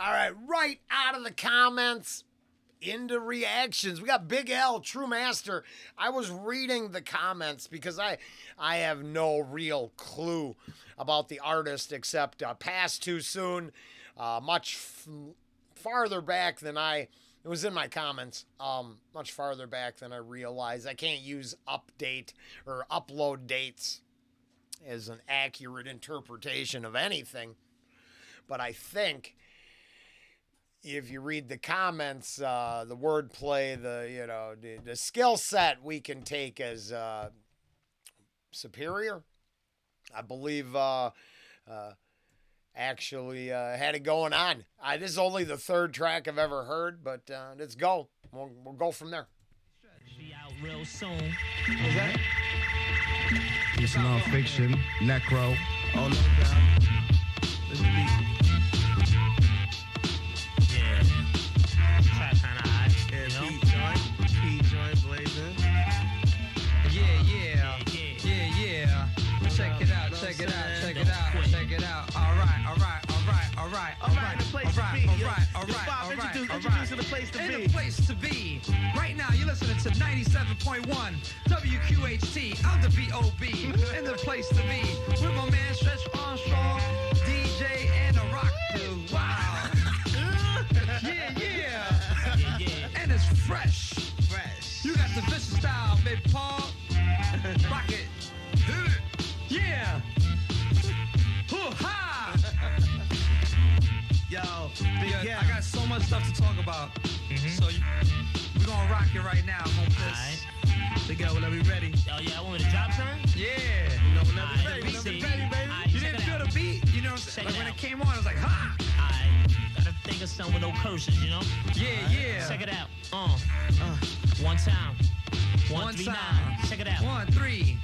All right out of the comments into reactions. We got Big L, True Master. I was reading the comments because I have no real clue about the artist except Pass Too Soon, farther back than it was in my comments, much farther back than I realized. I can't use update or upload dates as an accurate interpretation of anything. But I think if you read the comments, the wordplay, the skill set we can take as superior. I believe actually had it going on. This is only the third track I've ever heard, but let's go. We'll go from there. Be out real soon. Is that? Peace and non-fiction, Necro. Oh, no doubt. Let's be. Yeah. Trap kinda hot. Yeah, you know? Pete joint blazing. Yeah. Check it out. All right. Introduce to the place to be. In the place to be. Right now, you're listening to 97.1 WQHT. I'm the B.O.B. In the place to be. With my man Stretch Armstrong, DJ, and a rock dude. Wow. Yeah. And it's fresh. You got the vicious style, Big Paul. Rock it. Yeah. Hoo-ha. Yo, Yeah, I got so much stuff to talk about. So we're gonna rock it right now, home piss. Alright. Big L, whenever you ready. Oh, yeah, I want me to drop something? Yeah. You know, whenever Alright, you ready. let me Whenever see. you ready, baby. Alright, You check didn't it feel out. the beat? You know what I'm saying? Check Like it when out. it came on, I was like, ha! Alright. Gotta think of something with no curses, you know? Yeah. Check it out. One time. One 139. time. Check it out. 1, 3.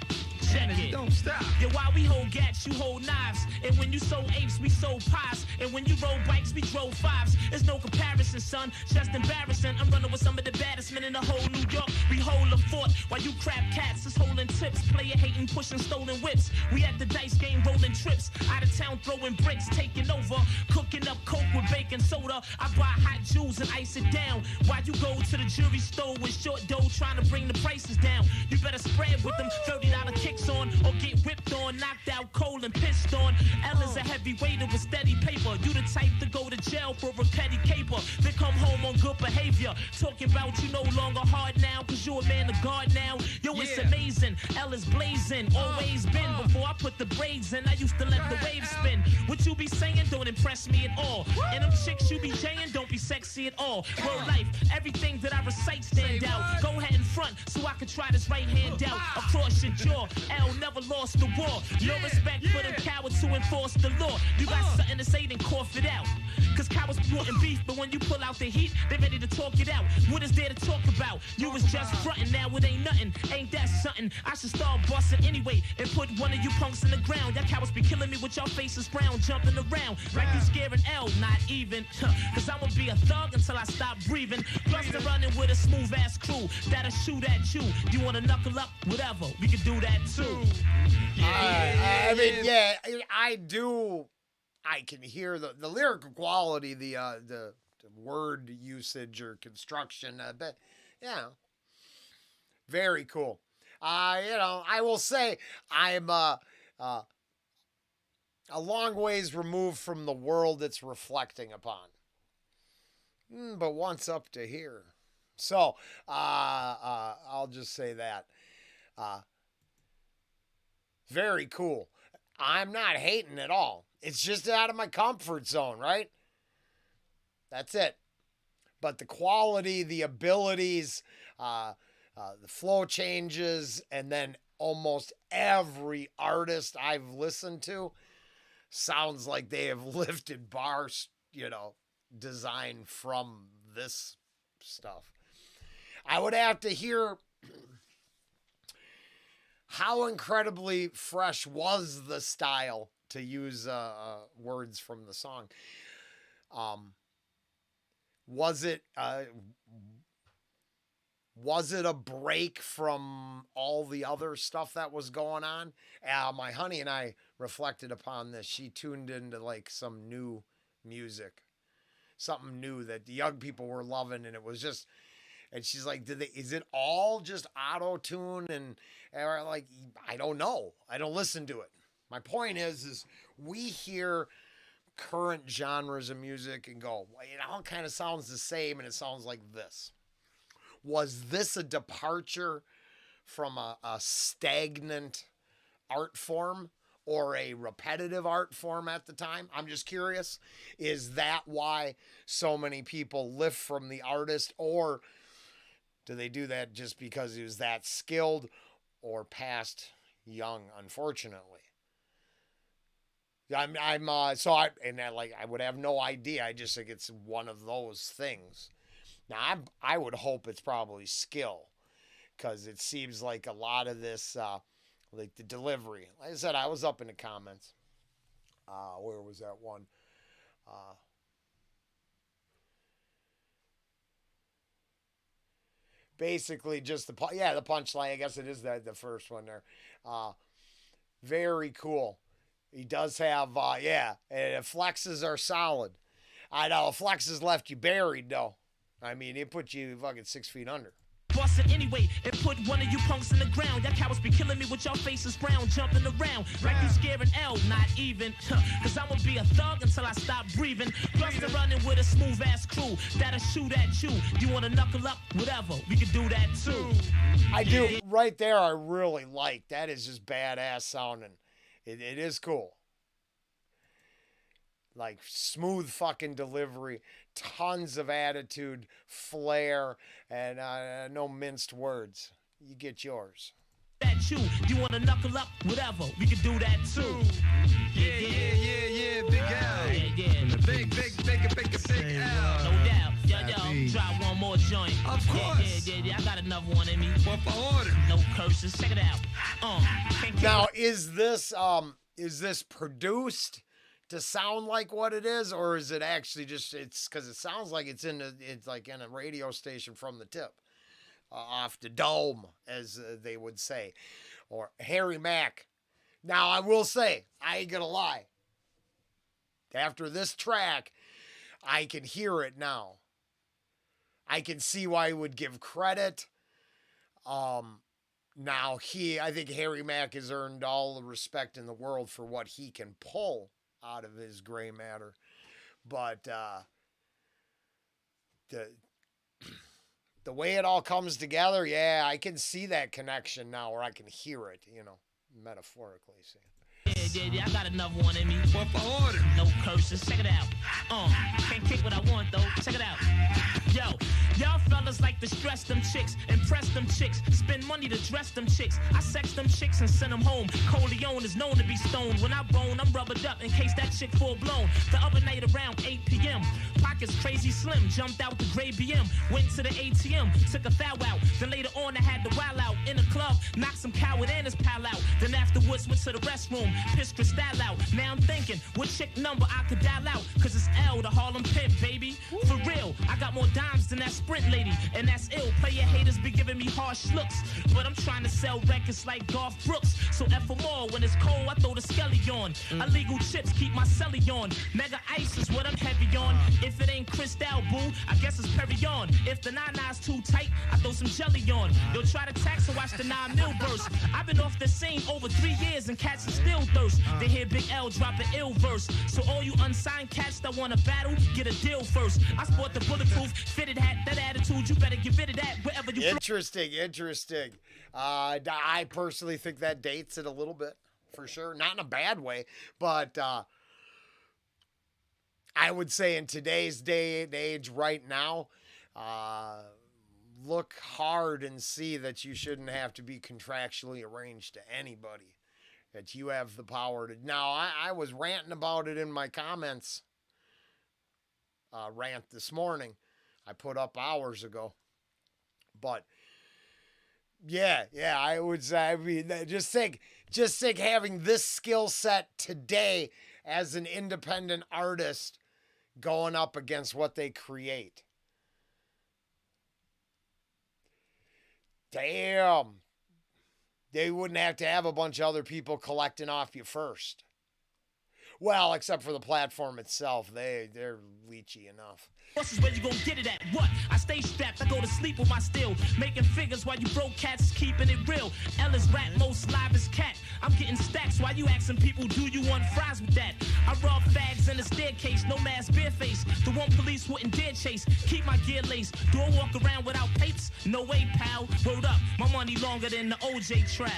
Check And it. don't stop. Yeah, while we hold gats, you hold knives. And when you sold apes, we sold pies. And when you rode bikes, we drove fives. There's no comparison, son. Just embarrassing. I'm running with some of the baddest men in the whole New York. We hold a fort while you crap cats is holding tips. Player hating, pushing stolen whips. We at the dice game rolling trips. Out of town throwing bricks, taking over. Cooking up coke with baking soda. I buy hot jewels and ice it down. While you go to the jewelry store with short dough trying to bring the prices down. You better spread with them $30 kicks on or get whipped on, knocked out cold and pissed on. L is a heavyweight with steady paper. You the type to go to jail for a petty caper. Then come home on good behavior. Talking about you no longer hard now, cause you a man of God now. Yo, it's Yeah. amazing. L is blazing. Always been. Before I put the braids in, I used to let the waves spin. What you be saying don't impress me at all. And them chicks you be jaying don't be sexy at all. Real life, everything that I recite stand Say out. what? Go ahead in front so I can try this right hand out across your jaw. L never lost the war. No respect for them cowards who enforce the law. You got something to say, then cough it out. Cause cowards be wanting beef, but when you pull out the heat, they ready to talk it out. What is there to talk about? You was just frontin', now it ain't nothing. Ain't that something? I should start bustin' anyway and put one of you punks in the ground. Y'all cowards be killing me with your faces round, jumping around like you scaring L, not even. Cause I'ma be a thug until I stop breathing. Plus I'm running with a smooth ass crew that'll shoot at you. You wanna knuckle up? Whatever, we can do that too. I mean, yeah, I do. I can hear the lyrical quality, the word usage or construction. But yeah, very cool. I will say I'm a long ways removed from the world it's reflecting upon. But once up to here. So I'll just say that. Very cool. I'm not hating at all. It's just out of my comfort zone, right? That's it. But the quality, the abilities, the flow changes, and then almost every artist I've listened to sounds like they have lifted bars, design from this stuff. I would have to hear how incredibly fresh was the style, to use words from the song. Was it a break from all the other stuff that was going on? My honey and I reflected upon this. She tuned into like some new music something new that the young people were loving, and it was just. And she's like, is it all just auto tune? And like, I don't know. I don't listen to it. My point is we hear current genres of music and go, well, it all kind of sounds the same, and it sounds like this. Was this a departure from a stagnant art form or a repetitive art form at the time? I'm just curious. Is that why so many people lift from the artist, or do they do that just because he was that skilled or passed young, unfortunately? I would have no idea. I just think it's one of those things. Now, I would hope it's probably skill, because it seems like a lot of this, like the delivery. Like I said, I was up in the comments. Where was that one? Basically, just the punchline. I guess it is the first one there. Very cool. He does have and flexes are solid. I know flexes left you buried though. I mean, it put you fucking 6 feet under. Bustin' anyway, it put one of you punks in the ground. Y'all cowards be killing me with your faces brown, jumping around like you scaring L, not even. Cause I'ma be a thug until I stop breathing. Plus they're running with a smooth ass crew that'll shoot at you. You wanna knuckle up? Whatever, we can do that too. I do. Right there, I really like. That is just badass sounding. It is cool. Like smooth fucking delivery, tons of attitude, flair, and no minced words. You get yours. That you wanna knuckle up? Whatever, we can do that too. Yeah, Big L. Yeah. Big L. No doubt. Yo, drop one more joint. Of course. Yeah. I got another one in me. What for order? No curses. Check it out. Now, is this produced to sound like what it is, or is it actually just it's because it sounds like it's like in a radio station from the tip, off the dome, as they would say, or Harry Mack. Now, I will say, I ain't gonna lie. After this track, I can hear it now. I can see why he would give credit. Now I think Harry Mack has earned all the respect in the world for what he can pull out of his gray matter. But the way it all comes together, yeah, I can see that connection now, or I can hear it, metaphorically. See. Yeah, I got another one in me. What for order? No curses. Check it out. Can't kick what I want though. Check it out. Yo, y'all fellas like to stress them chicks, impress them chicks, spend money to dress them chicks. I sex them chicks and send them home. Coleon is known to be stoned. When I bone, I'm rubbered up in case that chick full blown. The other night around 8 p.m., pockets crazy slim, jumped out the gray BM, went to the ATM, took a foul out. Then later on I had to wild out in the club, knocked some coward and his pal out. Then afterwards went to the restroom, pissed Crystal out. Now I'm thinking, what chick number I could dial out? Cause it's L, the Harlem Pimp, baby. For real, I got more dimes than that Sprint lady, and that's ill. Player haters be giving me harsh looks, but I'm trying to sell records like Garth Brooks. So F for more, when it's cold, I throw the skelly on. Illegal chips keep my celly on. Mega ice is what I'm heavy on. If it ain't Cristal, boo, I guess it's Perry on. If the 9-9's too tight, I throw some jelly on. You'll try to tax and watch the 9 mil burst. I've been off the scene over 3 years and cats are still thirst. They hear Big L drop an ill verse. So all you unsigned cats that wanna battle, get a deal first. I sport the bulletproof fitted hat, that attitude, you better get rid of that wherever you Interesting. I personally think that dates it a little bit, for sure. Not in a bad way, but I would say in today's day and age right now, look hard and see that you shouldn't have to be contractually arranged to anybody. That you have the power to. Now, I was ranting about it in my comments rant this morning. I put up hours ago. But yeah, I would say, I mean, just think having this skill set today as an independent artist going up against what they create. Damn. They wouldn't have to have a bunch of other people collecting off you first. Well, except for the platform itself, they're leechy enough. This is where you gon' get it at. What? I stay strapped, I go to sleep with my steel. Making figures while you broke cats is keeping it real. Ella's rap, most live as cat. I'm getting stacks while you asking people, do you want fries with that? I rob fags in the staircase, no mask, bare face. The one police wouldn't dare chase. Keep my gear laced. Do I walk around without papes? No way, pal. Word up, my money longer than the OJ trial.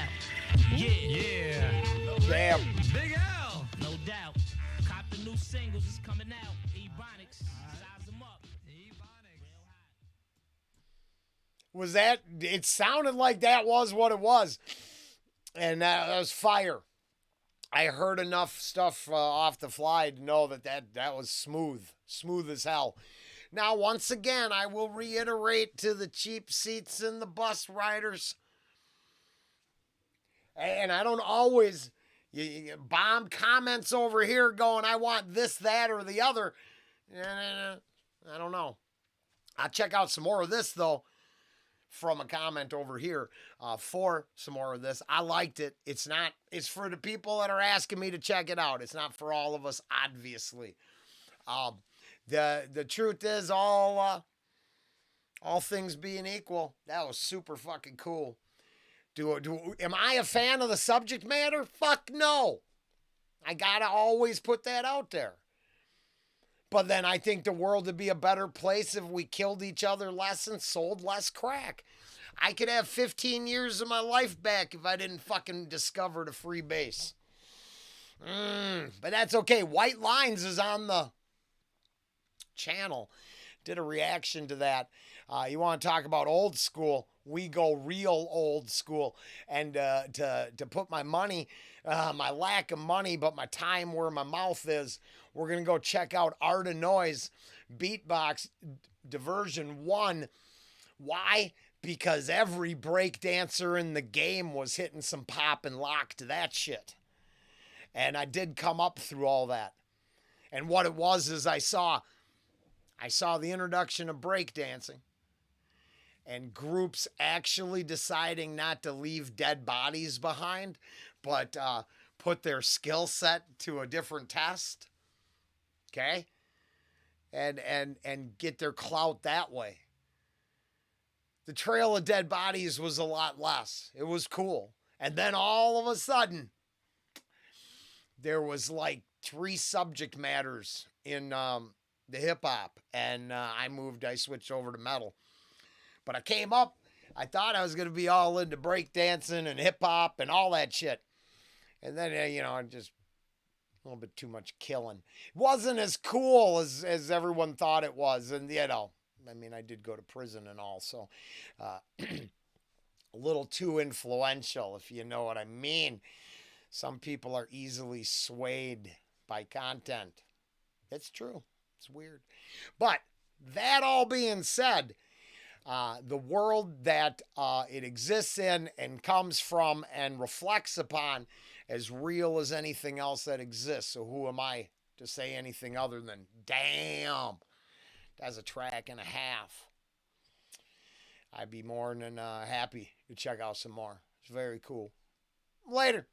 Yeah. Damn. Big L. No doubt. Cop the new singles, it's coming out. Ebonics, size them up. Was that? It sounded like that was what it was, and that was fire. I heard enough stuff off the fly to know that was smooth as hell. Now, once again, I will reiterate to the cheap seats and the bus riders, and I don't always you bomb comments over here going, I want this, that, or the other. I don't know. I'll check out some more of this, though, from a comment over here for some more of this. I liked it. It's for the people that are asking me to check it out. It's not for all of us, obviously. The truth is, all things being equal, that was super fucking cool. Am I a fan of the subject matter? Fuck no. I gotta always put that out there. But then I think the world would be a better place if we killed each other less and sold less crack. I could have 15 years of my life back if I didn't fucking discover the free base. But that's okay. White Lines is on the channel. Did a reaction to that. You want to talk about old school? We go real old school. And to put my money, my lack of money, but my time where my mouth is, we're going to go check out Art of Noise Beatbox Diversion 1. Why? Because every break dancer in the game was hitting some pop and lock to that shit. And I did come up through all that. And what it was is I saw the introduction of breakdancing and groups actually deciding not to leave dead bodies behind, but put their skill set to a different test. Okay? And get their clout that way. The trail of dead bodies was a lot less. It was cool. And then all of a sudden, there was like 3 subject matters in the hip hop, and I switched over to metal. But I came up, I thought I was going to be all into breakdancing and hip hop and all that shit. And then, just a little bit too much killing. It wasn't as cool as everyone thought it was. And, I did go to prison and all, so a little too influential, if you know what I mean. Some people are easily swayed by content. It's true. It's weird. But that all being said, the world that it exists in and comes from and reflects upon as real as anything else that exists. So who am I to say anything other than, damn, that's a track and a half. I'd be more than happy to check out some more. It's very cool. Later.